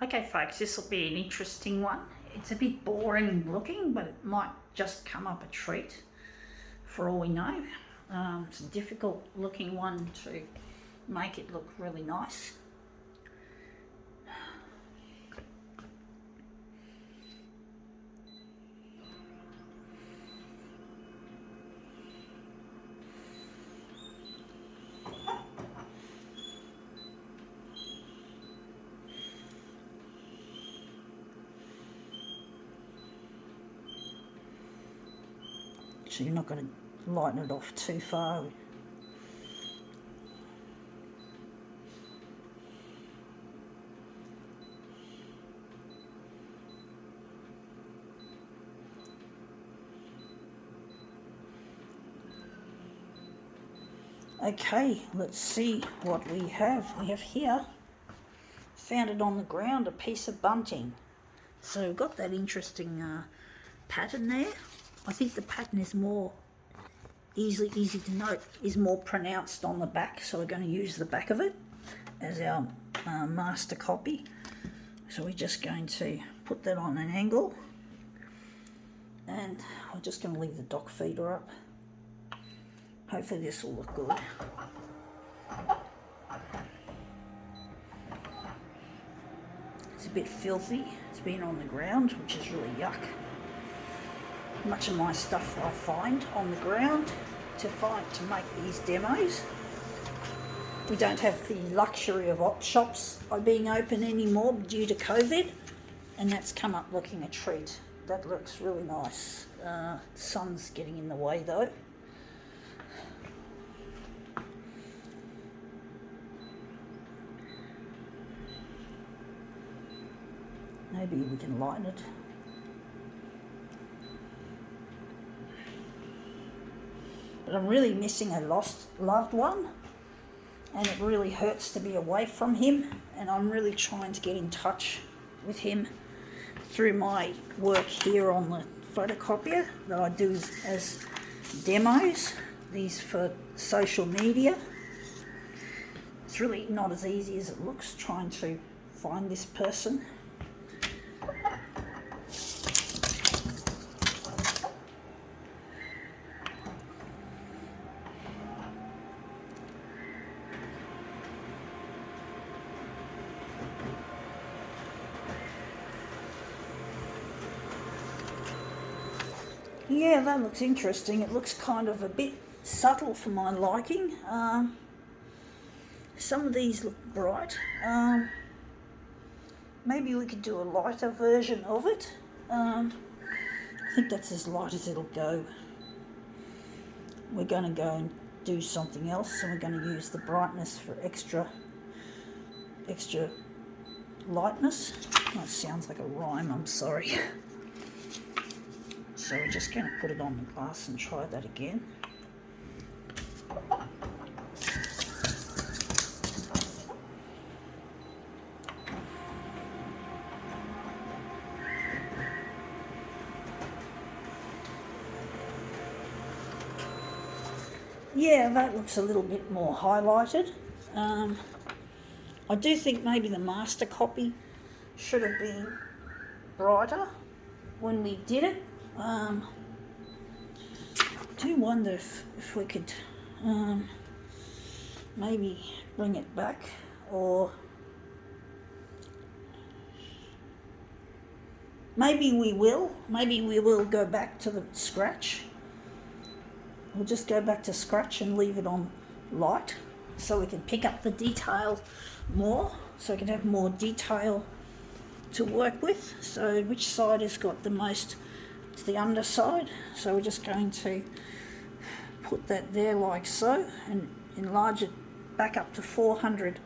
Okay folks, this will be an interesting one. It's a bit boring looking, but it might just come up a treat for all we know. It's a difficult looking one to make it look really nice. So you're not going to lighten it off too far. Okay, let's see what we have. We have here, found it on the ground, a piece of bunting. So we've got that interesting pattern there. I think the pattern is more easy to note, is more pronounced on the back, so we're going to use the back of it as our master copy. So we're just going to put that on an angle, and we're just going to leave the dock feeder up. Hopefully this will look good. It's a bit filthy, it's been on the ground, which is really yuck. Much of my stuff I find on the ground to make these demos. We don't have the luxury of op shops being open anymore due to COVID, and that's come up looking a treat. That looks really nice. Sun's getting in the way though. Maybe we can lighten it. But I'm really missing a lost loved one, and it really hurts to be away from him, and I'm really trying to get in touch with him through my work here on the photocopier that I do as demos, these for social media. It's really not as easy as it looks trying to find this person. Yeah, that looks interesting. It looks kind of a bit subtle for my liking. Some of these look bright. Maybe we could do a lighter version of it. I think that's as light as it'll go. We're going to go and do something else, and we're going to use the brightness for extra lightness. That sounds like a rhyme, I'm sorry. So we're just going to put it on the glass and try that again. Yeah, that looks a little bit more highlighted. I do think maybe the master copy should have been brighter when we did it. I do wonder if we could maybe bring it back, or maybe we will go back to the scratch. We'll just go back to scratch and leave it on light so we can pick up the detail more, so we can have more detail to work with. So which side has got the most? It's the underside, so we're just going to put that there like so and enlarge it back up to 400%.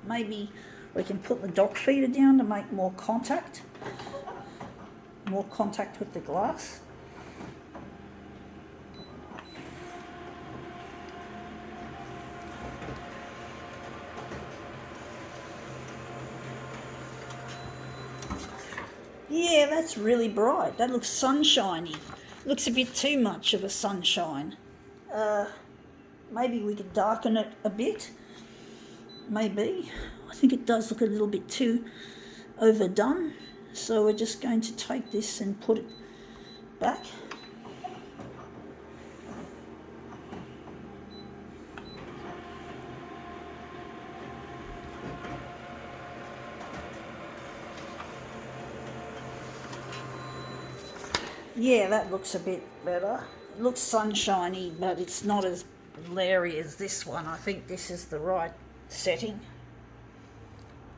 Maybe we can put the dock feeder down to make more contact with the glass. Yeah, that's really bright. That looks sunshiny. Looks a bit too much of a sunshine. Maybe we could darken it a bit. maybe. I think it does look a little bit too overdone. So we're just going to take this and put it back. Yeah, that looks a bit better. It looks sunshiny, but it's not as glary as this one. I think this is the right setting.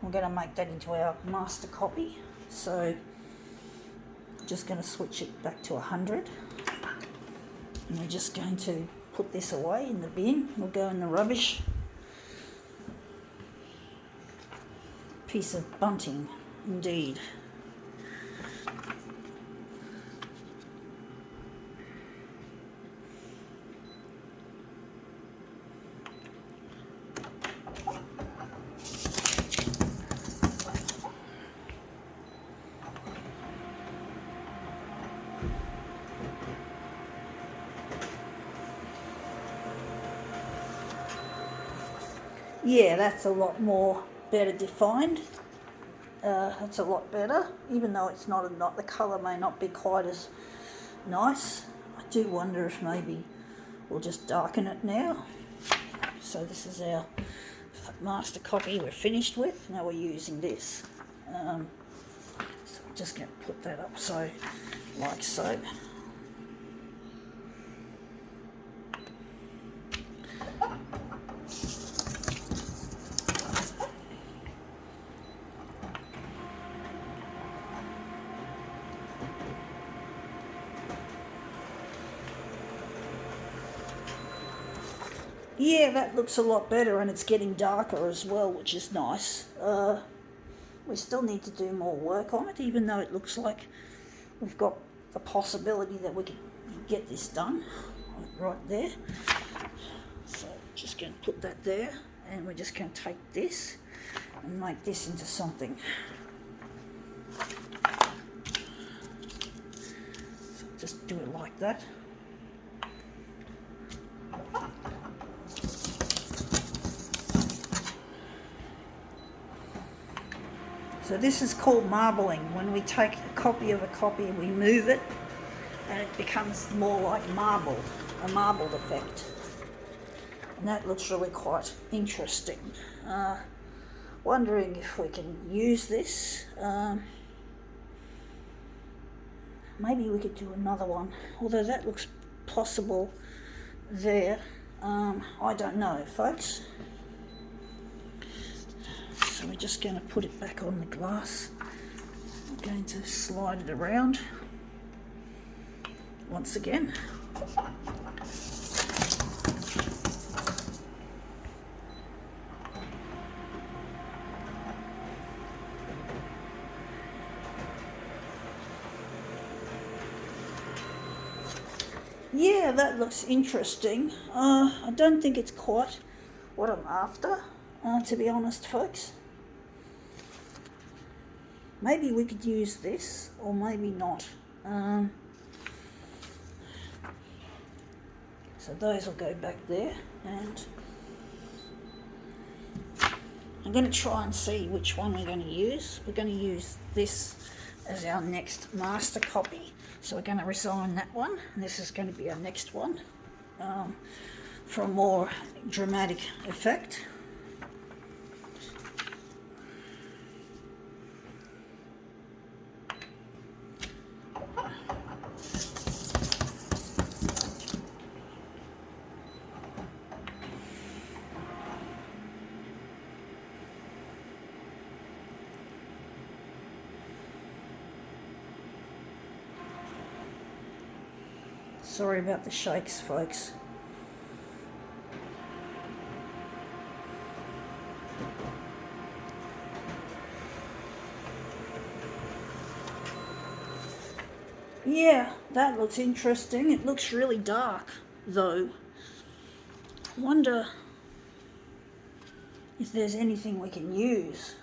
We're going to make that into our master copy. So I'm just going to switch it back to 100. And we're just going to put this away in the bin. We'll go in the rubbish. Piece of bunting, indeed. Yeah, that's a lot more better defined. That's a lot better, even though it's not the colour may not be quite as nice. I do wonder if maybe we'll just darken it now. So this is our master copy we're finished with. Now we're using this. So I'm just going to put that up so, like so. Yeah, that looks a lot better, and it's getting darker as well, which is nice. We still need to do more work on it, even though it looks like we've got the possibility that we can get this done right there. So just going to put that there, and we're just going to take this and make this into something. So just do it like that. So this is called marbling, when we take a copy of a copy and we move it and it becomes more like marble, a marbled effect. And that looks really quite interesting. Wondering if we can use this. Maybe we could do another one, although that looks possible there. I don't know, folks. So we're just going to put it back on the glass. I'm going to slide it around once again. Yeah, that looks interesting. I don't think it's quite what I'm after, to be honest, folks. Maybe we could use this, or maybe not. So those will go back there, and I'm going to try and see which one we're going to use. We're going to use this as our next master copy. So we're going to resign that one, and this is going to be our next one for a more dramatic effect. Sorry about the shakes, folks. Yeah, that looks interesting. It looks really dark, though. I wonder if there's anything we can use.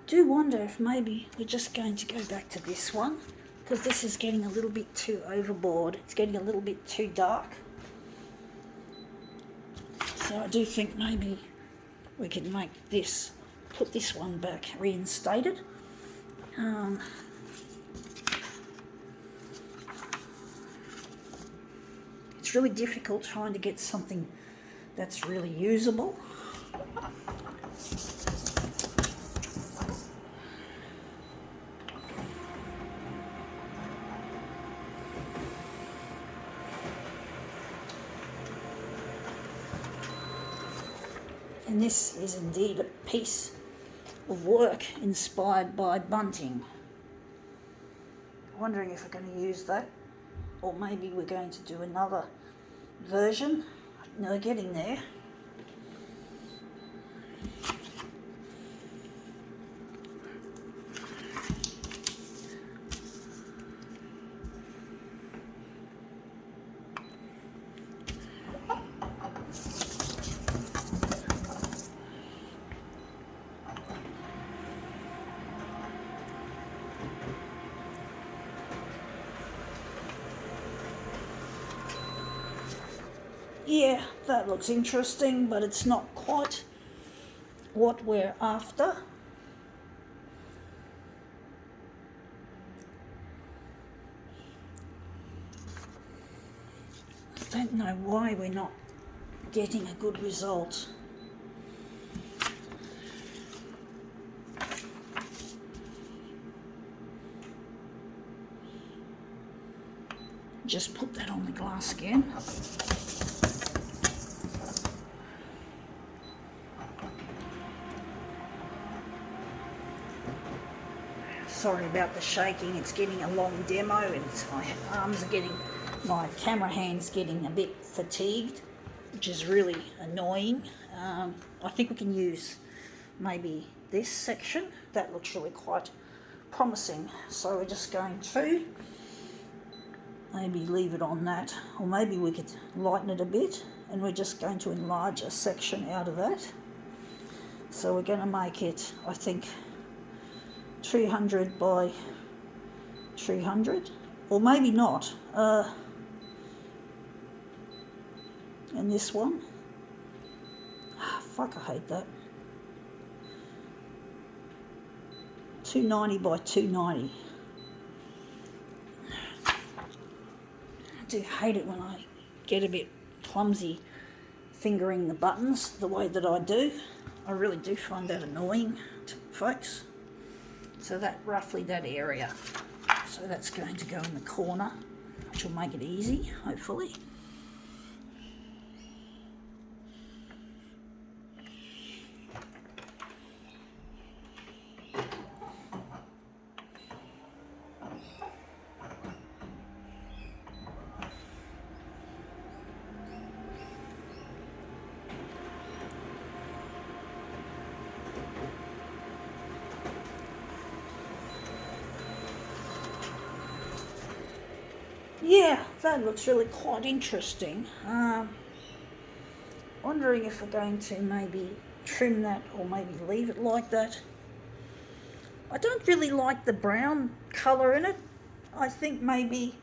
Do wonder if maybe we're just going to go back to this one, because this is getting a little bit too overboard. It's getting a little bit too dark. So I do think maybe we could make this, put this one back, reinstated. It's really difficult trying to get something that's really usable. And this is indeed a piece of work inspired by bunting. Wondering if we're going to use that, or maybe we're going to do another version. No, getting there. Yeah, that looks interesting, but it's not quite what we're after. I don't know why we're not getting a good result. Just put that on the glass again. Sorry about the shaking, it's getting a long demo and my arms are getting, my camera hand's getting a bit fatigued, which is really annoying. I think we can use maybe this section. That looks really quite promising. So we're just going to maybe leave it on that, or maybe we could lighten it a bit, and we're just going to enlarge a section out of that. So we're going to make it, I think, 300 by 300, or maybe not. And this one, fuck, I hate that. 290 by 290. I do hate it when I get a bit clumsy fingering the buttons the way that I do. I really do find that annoying, folks. So that, roughly that area. So that's going to go in the corner, which will make it easy, hopefully. Yeah, that looks really quite interesting. Wondering if we're going to maybe trim that or maybe leave it like that. I don't really like the brown colour in it. I think maybe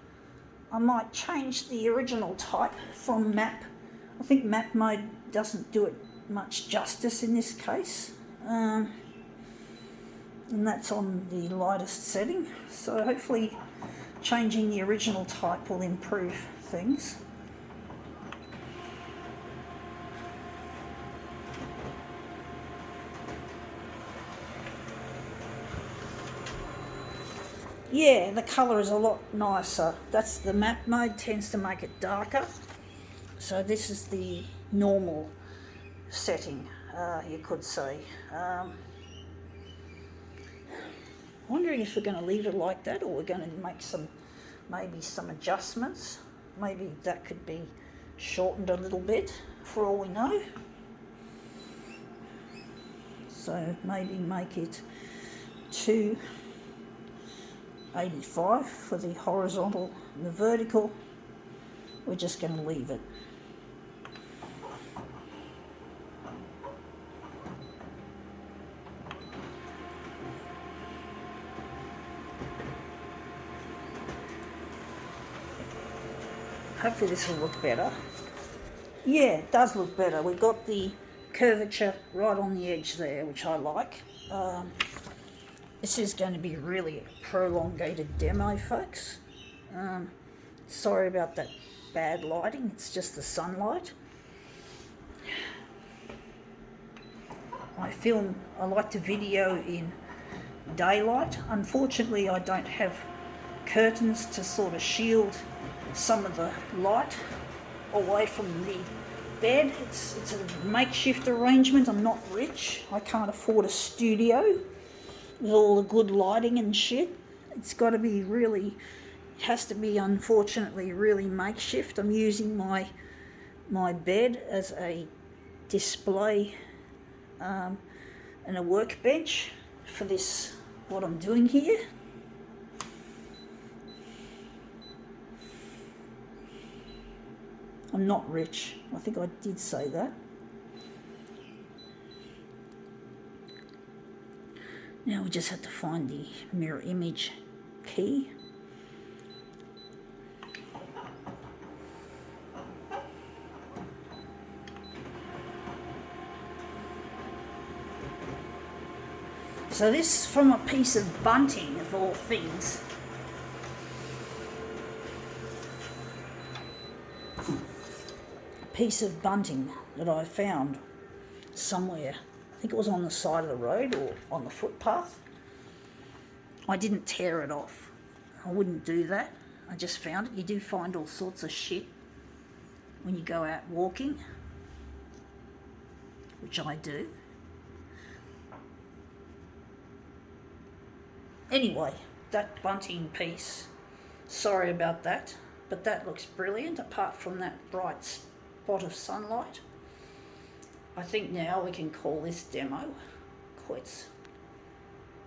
I might change the original type from map. I think map mode doesn't do it much justice in this case. And that's on the lightest setting. So hopefully changing the original type will improve things. Yeah, the colour is a lot nicer. That's the map mode, tends to make it darker. So this is the normal setting, you could say. Wondering if we're going to leave it like that, or we're going to make maybe some adjustments. Maybe that could be shortened a little bit for all we know. So maybe make it 285 for the horizontal and the vertical. We're just going to leave it. Hopefully this will look better. Yeah, it does look better. We've got the curvature right on the edge there, which I like. This is going to be really a prolongated demo, folks. Sorry about that bad lighting, it's just the sunlight. I like to video in daylight. Unfortunately, I don't have curtains to sort of shield some of the light away from the bed. It's a makeshift arrangement. I'm not rich. I can't afford a studio with all the good lighting and shit. It's got to be really, it has to be, unfortunately, really makeshift. I'm using my bed as a display and a workbench for this, what I'm doing here. I'm not rich. I think I did say that. Now we just have to find the mirror image key. So this from a piece of bunting, of all things. A piece of bunting that I found somewhere. I think it was on the side of the road or on the footpath. I didn't tear it off. I wouldn't do that. I just found it. You do find all sorts of shit when you go out walking, which I do. Anyway, that bunting piece, sorry about that, but that looks brilliant apart from that bright spot of sunlight. I think now we can call this demo quits.